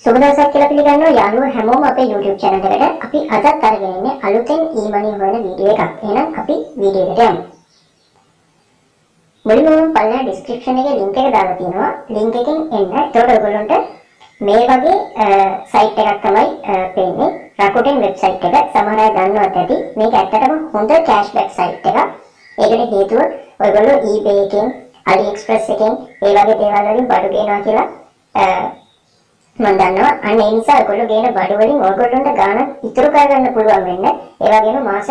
සුබ දවසක් කියලා පිළිගන්නවා යාළුවෝ හැමෝම අපේ YouTube channel එකට. අපි අදත් අරගෙන ඉන්නේ අලුතෙන් emoney හොයන වීඩියෝ එකක්. එහෙනම් අපි වීඩියෝ එකට යමු. මුලින්ම පල්ලා description එකේ link එක දාලා තියෙනවා. link එකෙන් එන්න. ඒකට ඔයගොල්ලන්ට මේ වගේ site එකක් තමයි පේන්නේ. rakuten website එක. සමහර අය දන්නවත් ඇති. මේක ඇත්තටම හොඳ cashback site එකක්. ඒකට හේතුව ඔයගොල්ලෝ eBay එකෙන්, AliExpress එකෙන් ඒ වගේ දේවල් වලින් බඩු ගේනවා කියලා මම දන්නවා. අන්න ඒ නිසා ඔයගොල්ලෝ ගේන බඩු වලින් ඔයගොල්ලන්ට ගාණ ඉතුරු කරගන්න පුළුවන් වෙන්න. ඒ වගේම මාස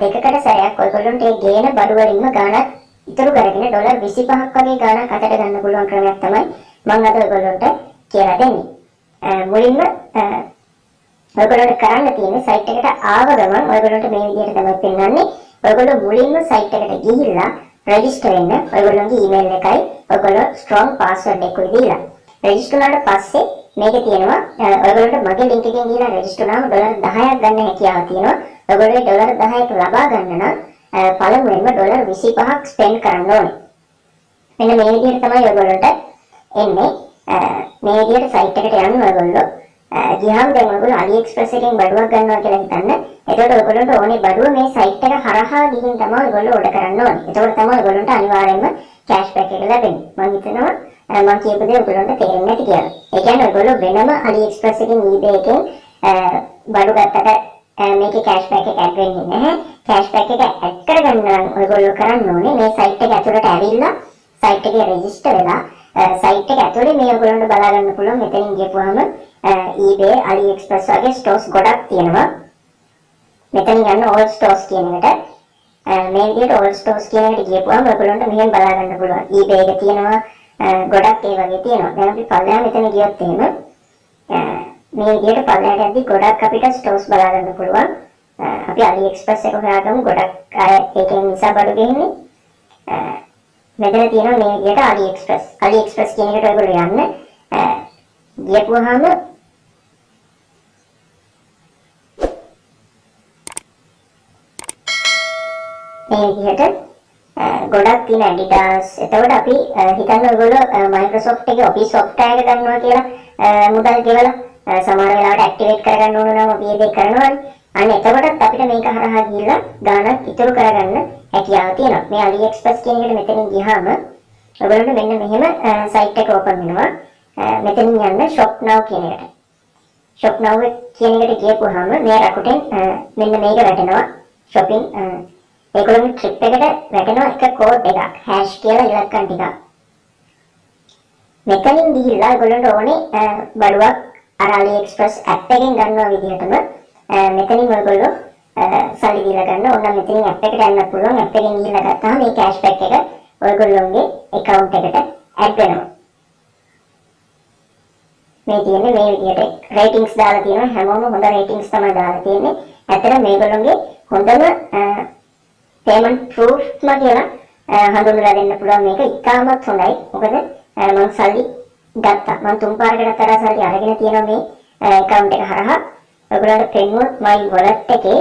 දෙකකට සැරයක් ඔයගොල්ලන්ට ඒ ගේන බඩු වලින්ම ගාණ ඉතුරු කරගෙන ඩොලර් 25ක් වගේ ගාණක් අතට ගන්න පුළුවන් ක්‍රමයක් තමයි මම අද ඔයගොල්ලන්ට කියලා දෙන්නේ. මුලින්ම ඔයගොල්ලන්ට කරන්න තියෙන්නේ site එකට ආව ගමන් ඔයගොල්ලන්ට මේ විදිහට තමයි පෙන්වන්නේ. ඔයගොල්ලෝ මුලින්ම site එකට ගිහිල්ලා register වෙන්න. ඔයගොල්ලන්ගේ email එකයි ඔයගොල්ලෝ strong password එකකුයි දීලා register වුණාට පස්සේ මේකේ තියෙනවා ඔයගොල්ලන්ට මගේ link එකෙන් ගිහලා register වුණාම ඩොලර් 10ක් ගන්න හැකියාව තියෙනවා. ඔයගොල්ලෝ ඩොලර් 10ක් ලබා ගන්න නම් පළමුවෙන්ම ඩොලර් 25ක් spend කරන්න ඕනේ. මෙන්න මේ විදිහට තමයි ඔයගොල්ලන්ට එන්නේ. මේ විදිහට site එකට යන්න ඔයගොල්ලෝ ගියාම දැන් ඔයගොල්ලෝ AliExpress එකෙන් බඩුවක් ගන්නවා කියලා හිතන්න. එතකොට ඔයගොල්ලන්ට ඕනේ බඩුව මේ site එක හරහා ගිහින් තමයි ඔයගොල්ලෝ order කරන්න ඕනේ. එතකොට තමයි ඔයගොල්ලන්ට අනිවාර්යයෙන්ම cashback එක ලැබෙන්නේ. මම හිතනවා මම කියපු දේ ඔයගොල්ලන්ට තේරෙන්නේ නැති කියලා. ඒ කියන්නේ ඔයගොල්ලෝ වෙනම AliExpress එකෙන් eBay එකෙන් බඩු ගත්තට මේකේ cashback එක add වෙන්නේ නැහැ. cashback එක add කරගන්න නම් ඔයගොල්ලෝ කරන්න ඕනේ මේ site එක ඇතුළට ඇවිල්ලා site එකේ register වෙලා site එක ඇතුලේ මේ ඔයගොල්ලන්ට බලා ගන්න පුළුවන්. මෙතනින් ගියපුවාම eBay, AliExpress වගේ stores ගොඩක් තියෙනවා. මෙතනින් යන්න all stores කියන එකට මේ විදිහට all stores කියන එකට ගියපුවාම ඔයගොල්ලන්ට මෙහෙම බලා ගන්න පුළුවන්. eBay එක තියෙනවා ගොඩක් ඒ වගේ තියෙනවා. දැන් අපි පල්ලෙහා මෙතන ගියොත් එහෙම මේ විදිහට පල්ලෙහාට යද්දි ගොඩක් අපිට stores බලා ගන්න පුළුවන්. අපි AliExpress එක හොයාගමු. ගොඩක් අය ඒකෙන් නිසා බඩු ගේන්නේ. මෙතන තියෙනවා මේ විදිහට AliExpress කියන එකට ඔයගොල්ලෝ යන්න. ගියපුවාම මේ විදිහට ගොඩක් තියෙන Adidas. එතකොට අපි හිතන්න ඔයගොල්ලෝ Microsoft එකේ Office software එක ගන්නවා කියලා මුදල් ගෙවලා සමහර වෙලාවට ඇක්ටිවේට් කරගන්න ඕන නම් අපි ඒක කරනවානේ. අන්න එතකොටත් අපිට මේක හරහා ගිහිල්ලා ගාණක් ඉතුරු කරගන්න හැකියාව තියෙනවා. මේ AliExpress කියන එකට මෙතනින් ගියාම ඔයගොල්ලන්ට මෙන්න මෙහෙම site එක open වෙනවා. මෙතනින් යන්න shop now කියන එකට. shop now කියන එකට ගියපුවාම මේ rakuten මෙන්න මේක වැටෙනවා. shopping ඒගොල්ලන්ගේ ට්‍රිප් එකට වැටෙනවා එක කෝඩ් එකක් hash කියලා ඉලක්කම් ටිකක්. මෙතනින් ගිහිල්ලා ඔයගොල්ලන්ට ඕනේ බඩුවක් අර AliExpress app එකෙන් ගන්නවා විදිහටම මෙතනින් ඔයගොල්ලෝ සල්ලි දීලා ගන්න ඕන නම් මෙතනින් app එකට යන්න පුළුවන්. app එකෙන් ගිහිල්ලා ගත්තාම මේ cashback එක ඔයගොල්ලෝගේ account එකට add වෙනවා. මේ තියෙන්නේ මේ විදිහට ratings දාලා තියෙනවා. හැමෝම හොඳ ratings තමයි දාලා තියෙන්නේ. ඇත්තට මේගොල්ලෝගේ හොඳම payment proof කියලා හඳුන්වලා දෙන්න පුළුවන්. මේක ඉතාමත් හොඳයි. මොකද මම සල්ලි ගත්තා. මම තුන් පාරකට තරහ සල්ලි අරගෙන තියෙනවා මේ account එක හරහා. ඔයගොල්ලන්ට පෙන්නුවොත් my wallet එකේ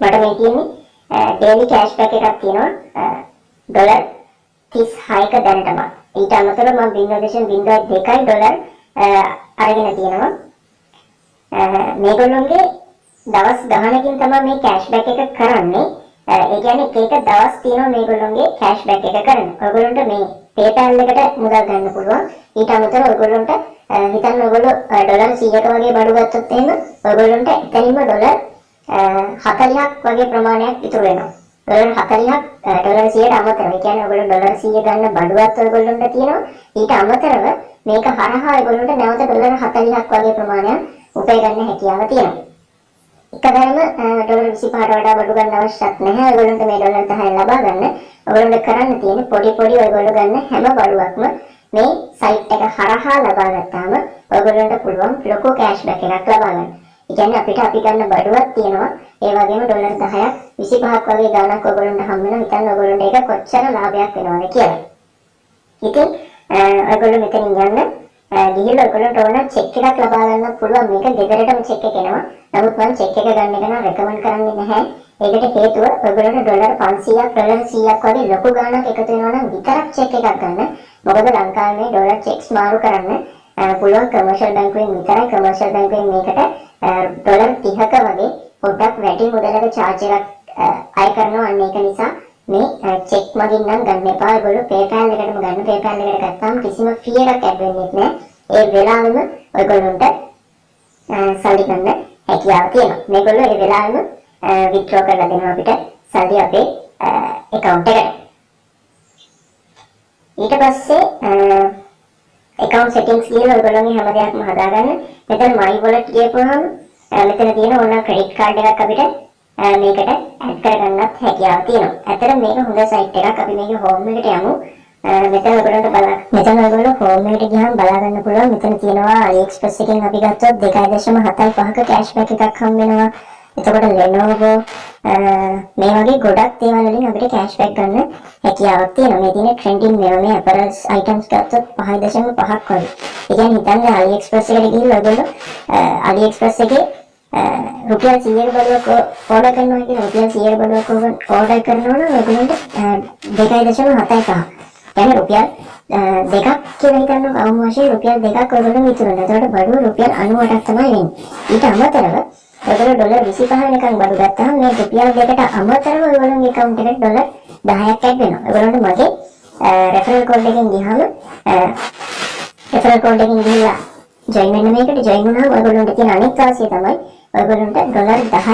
මට මේ තියෙන්නේ daily cashback එකක් තියෙනවා. ඩොලර් 36ක දැනටම. ඊට අමතරව මම 0.02යි ඩොලර් අරගෙන තියෙනවා. මේගොල්ලෝගේ දවස් ගණනකින් තමයි මේ cashback එක කරන්නේ. ඒ කියන්නේ එක දවස් තියෙනවා මේගොල්ලෝගේ cashback එක කරන්න. ඔයගොල්ලන්ට මේ PayPal එකට මුදල් ගන්න පුළුවන්. ඊට අමතරව ඔයගොල්ලන්ට හිතන්න ඔයගොල්ලෝ ඩොලර් 100ක වගේ බඩු ගත්තොත් එහෙම ඔයගොල්ලන්ට එතනින්ම ඩොලර් 40ක් වගේ ප්‍රමාණයක් ඉතුරු වෙනවා. ඩොලර් 40ක් ඩොලර 100ට අමතරව. ඒ කියන්නේ ඔයගොල්ලෝ ඩොලර් 100 ගන්න බඩුවත් ඔයගොල්ලන්ට තියෙනවා. ඊට අමතරව මේක හරහා ඔයගොල්ලන්ට නැවත ඩොලර් 40ක් වගේ ප්‍රමාණයක් උපය ගන්න හැකියාව තියෙනවා. එකදැනම ඩොලර් 25ට වඩා බඩු ගන්න අවශ්‍යත් නැහැ. ඔයගොල්ලන්ට මේ ඩොලර් 10 ලබා ගන්න ඔයගොල්ලන්ට කරන්න තියෙන්නේ පොඩි ඔයගොල්ලෝ ගන්න හැම බඩුවක්ම මේ site එක හරහා ලබා ගත්තාම ඔයගොල්ලන්ට පුළුවන් ලොකු cashback එකක් ලබා ගන්න. ඒ කියන්නේ අපිට අපි ගන්න බඩුවක් තියෙනවා. ඒ වගේම ඩොලර් 10ක් 25ක් වගේ ගාණක් ඔයගොල්ලන්ට හම්බ වෙනවා. හිතන්න ඔයගොල්ලන්ට ඒක කොච්චර ලාභයක් වෙනවද කියලා. ඉතින් ඔයගොල්ලෝ මෙතනින් යන්න ගිහිල්ලා ඔයගොල්ලන්ට ඕන check එකක් ලබා ගන්න පුළුවන්. මේක ගෙදරටම check එක එනවා. නමුත් මම check එක ගන්න එක නම් recommend කරන්නේ නැහැ. ඒකට හේතුව ඔයගොල්ලන්ට ඩොලර් 500ක් ඩොලර් 100ක් වගේ ලොකු ගාණක් එකතු වෙනවා නම් විතරක් check එකක් ගන්න. මොකද ලංකාවේ මේ ඩොලර් checks මාරු කරන්න පුළුවන් කමර්ෂල් බැංකුවෙන් විතරයි කමර්ෂල් බැංකුවෙන් මේකට ඩොලර් 30ක වගේ පොඩ්ඩක් වැඩි මුදලක charge එකක් අය කරනවා. අන්න ඒක නිසා මේ චෙක් මගින් නම් ගන්න එපා. ඔයගොල්ලෝ PayPal එකටම ගන්න. PayPal එකට ගත්තාම කිසිම fee එකක් add වෙන්නේ නැහැ. ඒ වෙලාවෙම ඔයගොල්ලන්ට සල්ලි ගන්න හැකියාව තියෙනවා. මේගොල්ලෝ ඒ වෙලාවෙම withdraw කරලා දෙනවා අපිට සල්ලි අපේ account එකට. ඊට පස්සේ account settings කියලා ඔයගොල්ලෝගේ හැම දෙයක්ම හදාගන්න. මෙතන my wallet ගියපුවාම මෙතන තියෙන ඕන credit card එකක් අපිට මේකට add කරගන්නත් හැකියාව තියෙනවා. ඇත්තට මේක හොඳ site එකක්. අපි මේකේ home එකට යමු. මෙතන ඔයගොල්ලෝ home එකට ගියාම බලා ගන්න පුළුවන්. මෙතන තියෙනවා AliExpress එකෙන් අපි ගත්තොත් 2.75ක cashback එකක් හම් වෙනවා. එතකොට Lenovo මේ වගේ ගොඩක් දේවල් වලින් අපිට cashback ගන්න හැකියාවක් තියෙනවා. මේ තියෙන trending මේ apparel items ගත්තොත් 5.5ක් වගේ. ඒ කියන්නේ හිතන්න AliExpress එකට ගිහිල්ලා ඔයගොල්ලෝ AliExpress එකේ රුපියල් 100ක බලුවක් ඕඩර් කරනවා කියන රුපියල් 100ක බලුවක් ඕඩර් කරනවා නම් ඔයගොල්ලන්ට 2.75 يعني රුපියල් දෙකක් කියලා හිතන්න අවම වශයෙන් රුපියල් දෙකක් ඔයගොල්ලෝ විතරයි. එතකොට බඩුව රුපියල් 98ක් තමයි වෙන්නේ. ඊට අමතරව ඔයගොල්ලෝ ඩොලර් 25 වෙනකන් බඩු ගත්තාම මේ රුපියල් දෙකට අමතරව ඔයගොල්ලෝගේ account එකට ඩොලර් 10ක් add වෙනවා. ඔයගොල්ලන්ට මගේ referral code එකෙන් ගියාම referral code එකෙන් ගිහලා join වෙන්න මේකට join වුණාම ඔයගොල්ලන්ට තියෙන අනෙක් වාසිය තමයි ඔයගොල්ලන්ට ඩොලර් 10ක්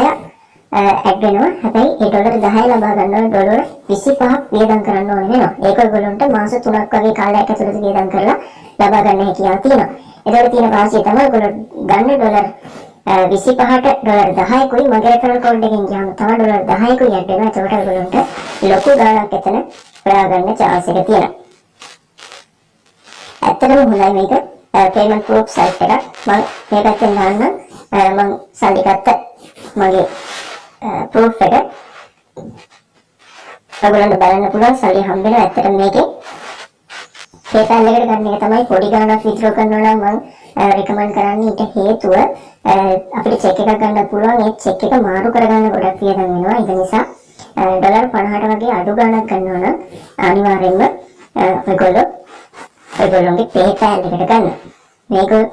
add වෙනවා. හැබැයි ඒ ඩොලර් 10 ලබා ගන්න ඩොලර් 25ක් වියදම් කරන්න ඕනේ වෙනවා. ඒක ඔයගොල්ලන්ට මාස 3ක් වගේ කාලයක් ඇතුළත වියදම් කරලා ලබා ගන්න හැකියාව තියෙනවා. ඒතකොට තියෙන වාසිය තමයි ඔයගොල්ලෝ ගන්න ඩොලර් 25ට ඩොලර් 10කුයි මගේ referral code එකෙන් ගියාම තව ඩොලර් 10කුයි add වෙනවා. ඒකට ඔයගොල්ලන්ට ලොකු ගාණක් එතන හොයාගන්න chance එක තියෙනවා. ඇත්තටම හොඳයි මේක. payment proof site එකක්. මම මේ පැත්තෙන් දාන්න මම සල්ලි ගත්ත මගේ proof එක ඔයගොල්ලන්ට බලන්න පුළුවන් සල්ලි හම්බ වෙනවා. ඇත්තටම මේකේ PayPal එකට ගන්න එක තමයි පොඩි ගාණක් withdraw කරනවා නම් මම recommend කරන්නේ. ඊට හේතුව අපිට check එකක් ගන්න පුළුවන්. ඒ check එක මාරු කරගන්න ගොඩක් වියදම් වෙනවා. ඒ නිසා ඩොලර් 50ට වගේ අඩු ගාණක් ගන්නවා නම් අනිවාර්යෙන්ම ඔයගොල්ලෝගේ PayPal එකට ගන්න. මේකෙන්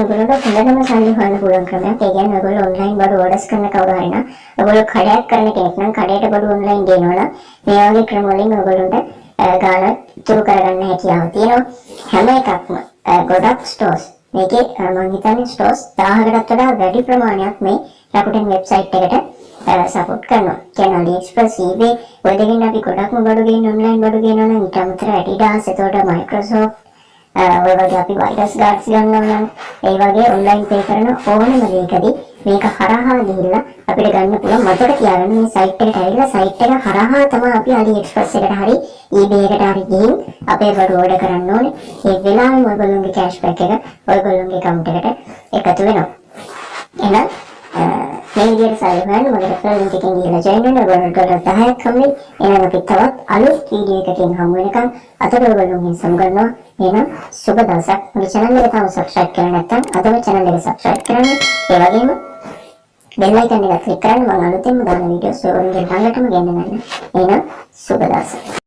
ඔයගොල්ලන්ට හොඳටම සල්ලි හොයන්න පුළුවන් ක්‍රමයක්. ඒ කියන්නේ ඔයගොල්ලෝ online බඩු orders කරන කවුරු හරි නම් ඔයගොල්ලෝ කඩයක් කරන කෙනෙක් නම් කඩේට බඩු online දෙනවා නම් මේ වගේ ක්‍රම වලින් ඔයගොල්ලන්ට ගාණ තුරු කරගන්න හැකියාව තියෙනවා. හැම එකක්ම ගොඩක් stores මේකේ මම හිතන්නේ stores 1000කටත් වඩා වැඩි ප්‍රමාණයක් මේ rakuten website එකට support කරනවා. කියන්නේ AliExpress, eBay ඔය දෙකෙන් අපි ගොඩක්ම බඩු ගේන online බඩු ගේනවා නම් ඊට අමතරව Adidas, එතකොට Microsoft ඔය වගේ අපි virus guards ගන්නවා නම් ඒ වගේ online pay කරන ඕනම දෙයකදී මේක හරහා ගිහිල්ලා අපිට ගන්න පුළුවන්. මතක තියාගන්න මේ site එකට ඇවිල්ලා site එක හරහා තමයි අපි AliExpress එකට හරි eBay එකට හරි ගිහින් අපේ බඩු order කරන්න ඕනේ. ඒ වෙලාවෙම ඔයගොල්ලෝගේ cashback එක ඔයගොල්ලෝගේ account එකට එකතු වෙනවා. එහෙනම් මේ විදිහට සල්ලි හොයන්න මගේ referral link එකෙන් ගිහලා join වෙන්න. ඔයගොල්ලන්ට ඩොලර් 10ක් හම්බෙයි. එහෙනම් අපි තවත් අලුත් වීඩියෝ එකකින් හමු වෙනකන් අතට ඔයගොල්ලෝගෙන් සමුගන්නවා. එහෙනම් සුබ දවසක්. මගේ channel එක තාම subscribe කරලා නැත්නම් අදම channel එක subscribe කරන්න. ඒ වගේම bell icon එක click කරන්න. මම අලුතෙන්ම දාන වීඩියෝස් ඔයගොල්ලන්ගේ ළඟටම ගෙන්නන්න. එහෙනම් සුබ දවසක්.